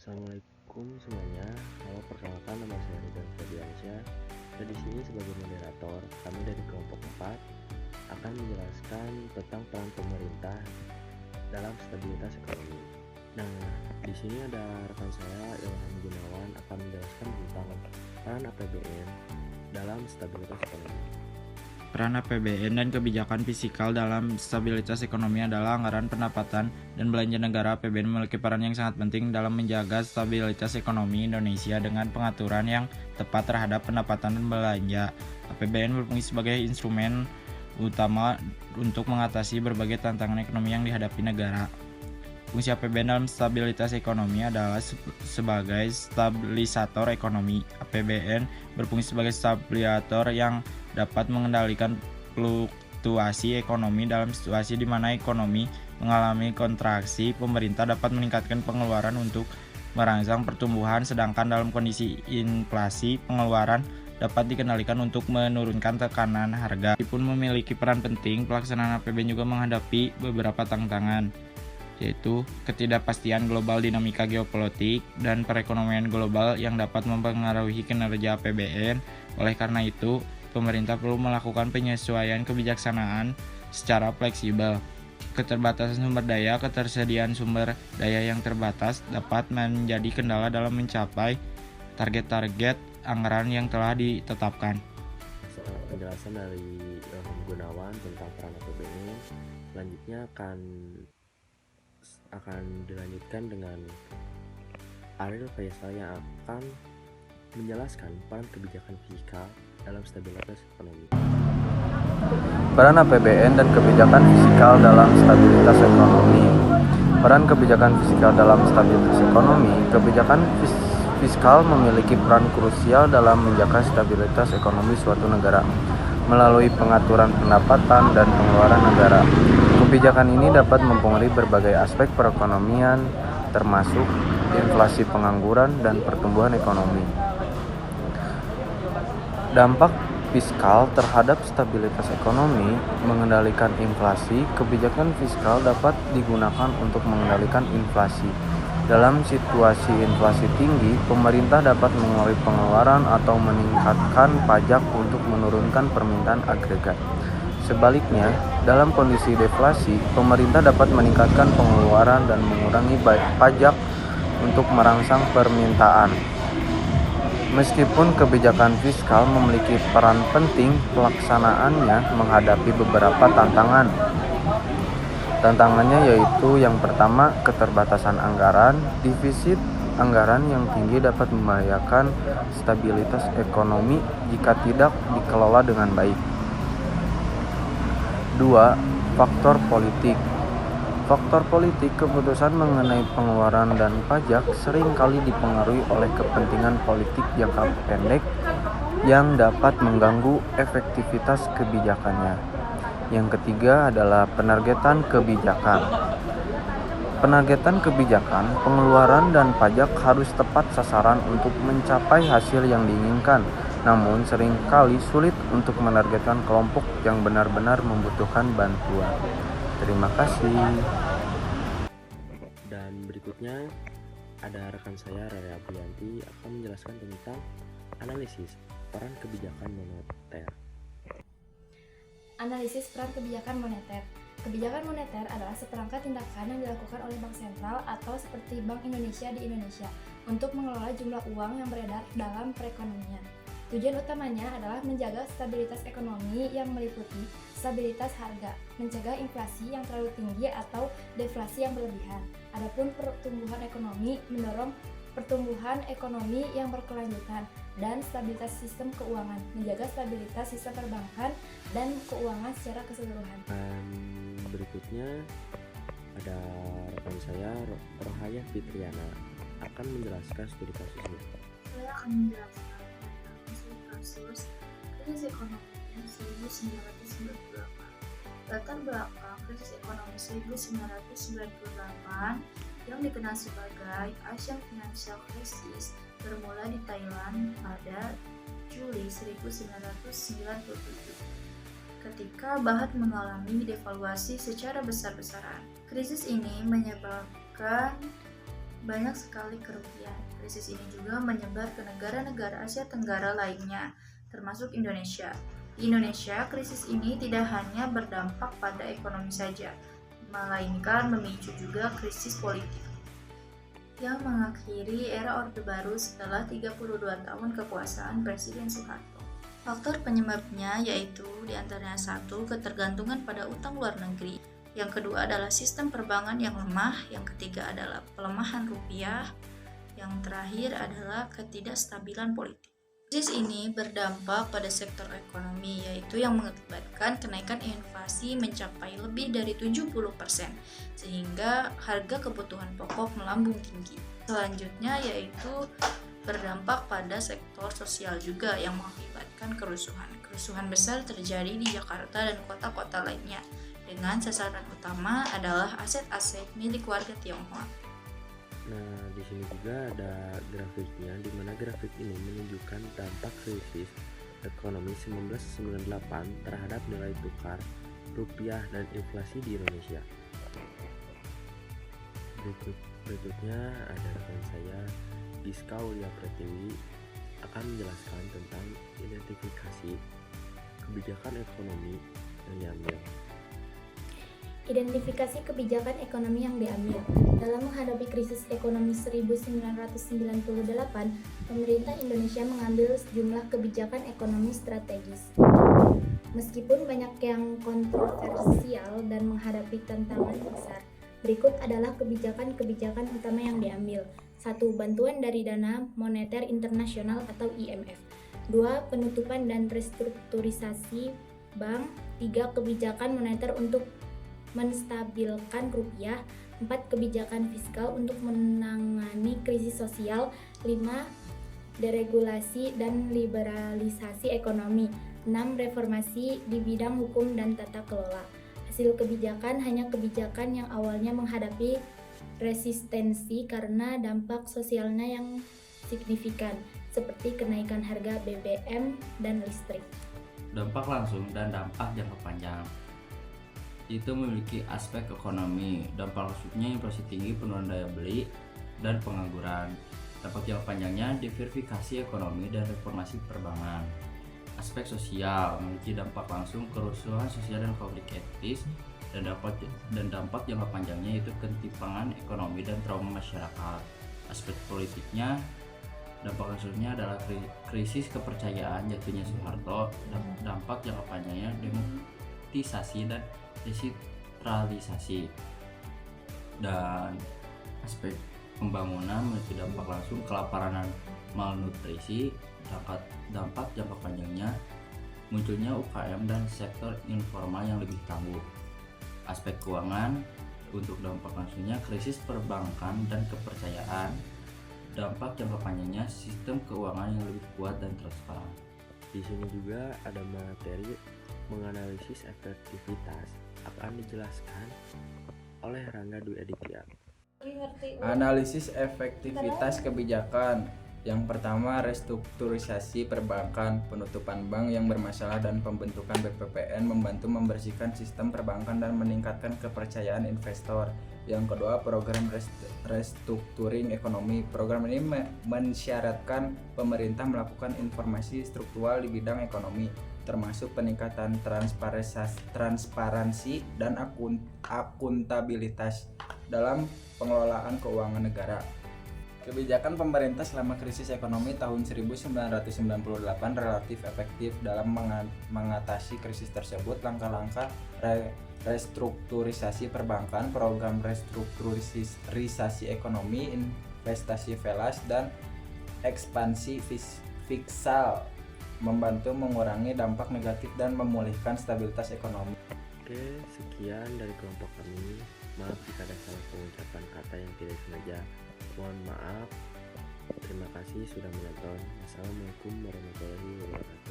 Assalamualaikum semuanya. Halo, perkenalkan nama saya Ridwan Ferdiansyah. Saya di sini sebagai moderator. Kami dari kelompok 4 akan menjelaskan tentang peran pemerintah dalam stabilitas ekonomi. Nah, di sini ada rekan saya Ilham Gunawan akan menjelaskan tentang peran APBN dalam stabilitas ekonomi. Peran APBN dan kebijakan fiskal dalam stabilitas ekonomi adalah anggaran pendapatan dan belanja negara. APBN memiliki peran yang sangat penting dalam menjaga stabilitas ekonomi Indonesia dengan pengaturan yang tepat terhadap pendapatan dan belanja. APBN berfungsi sebagai instrumen utama untuk mengatasi berbagai tantangan ekonomi yang dihadapi negara. Fungsi APBN dalam stabilitas ekonomi adalah sebagai stabilisator ekonomi. APBN berfungsi sebagai stabilisator yang dapat mengendalikan fluktuasi ekonomi dalam situasi di mana ekonomi mengalami kontraksi. Pemerintah dapat meningkatkan pengeluaran untuk merangsang pertumbuhan, sedangkan dalam kondisi inflasi, pengeluaran dapat dikendalikan untuk menurunkan tekanan harga. Meskipun memiliki peran penting, pelaksanaan APBN juga menghadapi beberapa tantangan, yaitu ketidakpastian global, dinamika geopolitik, dan perekonomian global yang dapat mempengaruhi kinerja APBN. Oleh karena itu, pemerintah perlu melakukan penyesuaian kebijaksanaan secara fleksibel. Keterbatasan sumber daya, ketersediaan sumber daya yang terbatas dapat menjadi kendala dalam mencapai target-target anggaran yang telah ditetapkan. Penjelasan dari Ilham Gunawan tentang peran APBN. Selanjutnya akan dilanjutkan dengan Ariel Faisal yang akan menjelaskan peran kebijakan fiskal dalam stabilitas ekonomi. Peran APBN dan kebijakan fiskal dalam stabilitas ekonomi. Peran kebijakan fiskal dalam stabilitas ekonomi. Kebijakan fiskal memiliki peran krusial dalam menjaga stabilitas ekonomi suatu negara melalui pengaturan pendapatan dan pengeluaran negara. Kebijakan ini dapat mempengaruhi berbagai aspek perekonomian, termasuk inflasi, pengangguran, dan pertumbuhan ekonomi. Dampak fiskal terhadap stabilitas ekonomi. Mengendalikan inflasi. Kebijakan fiskal dapat digunakan untuk mengendalikan inflasi. Dalam situasi inflasi tinggi, pemerintah dapat mengurangi pengeluaran atau meningkatkan pajak untuk menurunkan permintaan agregat. Sebaliknya, dalam kondisi deflasi, pemerintah dapat meningkatkan pengeluaran dan mengurangi pajak untuk merangsang permintaan. Meskipun kebijakan fiskal memiliki peran penting, pelaksanaannya menghadapi beberapa tantangan. Tantangannya yaitu yang pertama, keterbatasan anggaran. Defisit anggaran yang tinggi dapat membahayakan stabilitas ekonomi jika tidak dikelola dengan baik. 2. Faktor politik. Faktor politik, keputusan mengenai pengeluaran dan pajak sering kali dipengaruhi oleh kepentingan politik jangka pendek yang dapat mengganggu efektivitas kebijakannya. Yang ketiga adalah penargetan kebijakan. Penargetan kebijakan, pengeluaran dan pajak harus tepat sasaran untuk mencapai hasil yang diinginkan, namun seringkali sulit untuk menargetkan kelompok yang benar-benar membutuhkan bantuan. Terima kasih. Dan berikutnya ada rekan saya Rara Aprianti akan menjelaskan tentang analisis peran kebijakan moneter. Analisis peran kebijakan moneter. Kebijakan moneter adalah seperangkat tindakan yang dilakukan oleh Bank Sentral atau seperti Bank Indonesia di Indonesia untuk mengelola jumlah uang yang beredar dalam perekonomian. Tujuan utamanya adalah menjaga stabilitas ekonomi yang meliputi stabilitas harga, mencegah inflasi yang terlalu tinggi atau deflasi yang berlebihan. Adapun pertumbuhan ekonomi mendorong pertumbuhan ekonomi yang berkelanjutan dan stabilitas sistem keuangan, menjaga stabilitas sistem perbankan dan keuangan secara keseluruhan. Dan berikutnya ada rekan saya Rohaya Fitriana akan menjelaskan studi kasusnya. Saya akan menjelaskan kasus krisis ekonomi 1998. Latar belakang krisis ekonomi 1998 yang dikenal sebagai Asian Financial Crisis bermula di Thailand pada Juli 1997 ketika Baht mengalami devaluasi secara besar-besaran. Krisis ini menyebabkan banyak sekali kerugian. Krisis ini juga menyebar ke negara-negara Asia Tenggara lainnya, termasuk Indonesia. Di Indonesia, krisis ini tidak hanya berdampak pada ekonomi saja, melainkan memicu juga krisis politik yang mengakhiri era Orde Baru setelah 32 tahun kekuasaan Presiden Soeharto. Faktor penyebabnya yaitu diantaranya satu, ketergantungan pada utang luar negeri. Yang kedua adalah sistem perbankan yang lemah. Yang ketiga adalah pelemahan rupiah. Yang terakhir adalah ketidakstabilan politik. Krisis ini berdampak pada sektor ekonomi, yaitu yang mengakibatkan kenaikan inflasi mencapai lebih dari 70%, sehingga harga kebutuhan pokok melambung tinggi. Selanjutnya yaitu berdampak pada sektor sosial juga yang mengakibatkan kerusuhan. Kerusuhan besar terjadi di Jakarta dan kota-kota lainnya, dengan sasaran utama adalah aset-aset milik warga Tionghoa. Nah, di sini juga ada grafiknya, di mana grafik ini menunjukkan dampak krisis ekonomi 1998 terhadap nilai tukar rupiah dan inflasi di Indonesia. Berikutnya ada rekan saya, Giska Aulia Pratiwi, akan menjelaskan tentang identifikasi kebijakan ekonomi yang diambil. Identifikasi kebijakan ekonomi yang diambil. Dalam menghadapi krisis ekonomi 1998, pemerintah Indonesia mengambil sejumlah kebijakan ekonomi strategis. Meskipun banyak yang kontroversial dan menghadapi tantangan besar, berikut adalah kebijakan-kebijakan utama yang diambil. 1. Bantuan dari Dana Moneter Internasional atau IMF. 2. Penutupan dan restrukturisasi bank. 3. Kebijakan moneter untuk menstabilkan rupiah. 4. Kebijakan fiskal untuk menangani krisis sosial. 5. Deregulasi dan liberalisasi ekonomi. 6. Reformasi di bidang hukum dan tata kelola. Hasil kebijakan hanya kebijakan yang awalnya menghadapi resistensi karena dampak sosialnya yang signifikan, seperti kenaikan harga BBM dan listrik. Dampak langsung dan dampak jangka panjang itu memiliki aspek ekonomi. Dampak langsungnya inflasi tinggi, penurunan daya beli, dan pengangguran. Dampak jangka panjangnya diversifikasi ekonomi dan reformasi perbankan. Aspek sosial memiliki dampak langsung kerusuhan sosial dan konflik etis, dan dampak jangka panjangnya yaitu ketimpangan ekonomi dan trauma masyarakat. Aspek politiknya, dampak langsungnya adalah krisis kepercayaan jatuhnya Soeharto, dan dampak jangka panjangnya demokratisasi dan desentralisasi. Dan aspek pembangunan memiliki dampak langsung kelaparan dan malnutrisi. Dampak jangka panjangnya munculnya UKM dan sektor informal yang lebih tangguh. Aspek keuangan, untuk dampak langsungnya krisis perbankan dan kepercayaan. Dampak jangka panjangnya sistem keuangan yang lebih kuat dan transparan. Di sini juga ada materi menganalisis efektivitas, akan dijelaskan oleh Rangga Dwi Aditya. Analisis efektivitas kebijakan. Yang pertama, restrukturisasi perbankan, penutupan bank yang bermasalah dan pembentukan BPPN membantu membersihkan sistem perbankan dan meningkatkan kepercayaan investor. Yang kedua, program restructuring ekonomi. Program ini mensyaratkan pemerintah melakukan informasi struktural di bidang ekonomi, termasuk peningkatan transparansi dan akuntabilitas dalam pengelolaan keuangan negara. Kebijakan pemerintah selama krisis ekonomi tahun 1998 relatif efektif dalam mengatasi krisis tersebut. Langkah-langkah restrukturisasi perbankan, program restrukturisasi ekonomi, investasi velas, dan ekspansi fiskal membantu mengurangi dampak negatif dan memulihkan stabilitas ekonomi. Oke, sekian dari kelompok kami. Maaf jika ada salah pengucapan kata yang tidak sengaja. Mohon maaf. Terima kasih sudah menonton. Wassalamualaikum warahmatullahi wabarakatuh.